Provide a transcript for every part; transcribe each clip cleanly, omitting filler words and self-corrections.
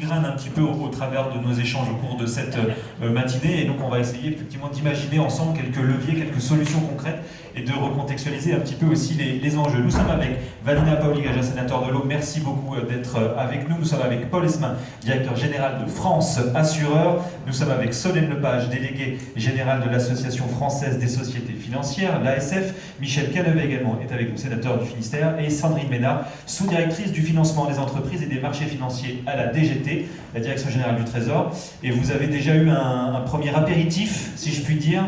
filigrane un petit peu au travers de nos échanges au cours de cette matinée, et donc on va essayer effectivement d'imaginer ensemble quelques leviers, quelques solutions concrètes, et de recontextualiser un petit peu aussi les enjeux. Nous sommes avec Vanina Paoli-Gagin, sénateur de l'Aube, merci beaucoup d'être avec nous. Nous sommes avec Paul Esmin, directeur général de France Assureur. Nous sommes avec Solène Lepage, déléguée générale de l'Association française des sociétés financières, l'ASF. Michel Canevet également est avec nous, sénateur du Finistère. Et Sandrine Ménard, sous-directrice du financement des entreprises et des marchés financiers à la DGT, la Direction générale du Trésor. Et vous avez déjà eu un premier apéritif, si je puis dire,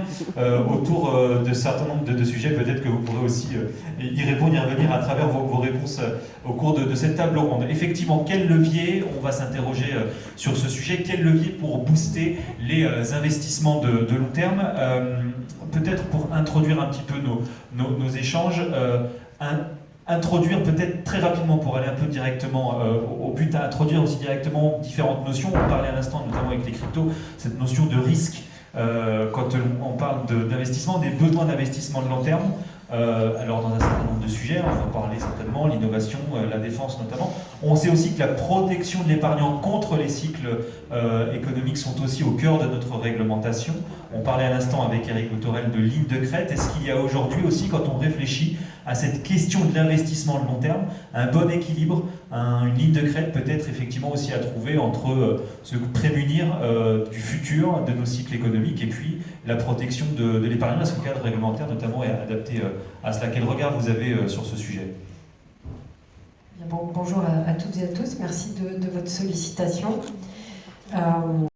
autour de certains nombres de sujets. Peut-être que vous pourrez aussi y répondre, y revenir à travers vos réponses au cours de cette table ronde. Effectivement, quel levier, on va s'interroger sur ce sujet, quel levier pour booster les investissements de long terme. Peut-être pour introduire un petit peu nos échanges, introduire peut-être très rapidement, pour aller un peu directement au but, à introduire aussi directement différentes notions. On parlait à l'instant, notamment avec les cryptos, cette notion de risque. Quand on parle d'investissement, des besoins d'investissement de long terme, alors dans un certain nombre de sujets, on va parler certainement l'innovation, la défense notamment. On sait aussi que la protection de l'épargnant contre les cycles économiques sont aussi au cœur de notre réglementation. On parlait à l'instant avec Éric Botorel de ligne de crête. Est-ce qu'il y a aujourd'hui aussi, quand on réfléchit à cette question de l'investissement de long terme, un bon équilibre, une ligne de crête peut-être effectivement aussi à trouver entre se prémunir du futur de nos cycles économiques et puis la protection de l'épargnant? Est-ce que le cadre réglementaire notamment est adapté à cela? Quel regard vous avez sur ce sujet? Bonjour à toutes et à tous, merci de votre sollicitation.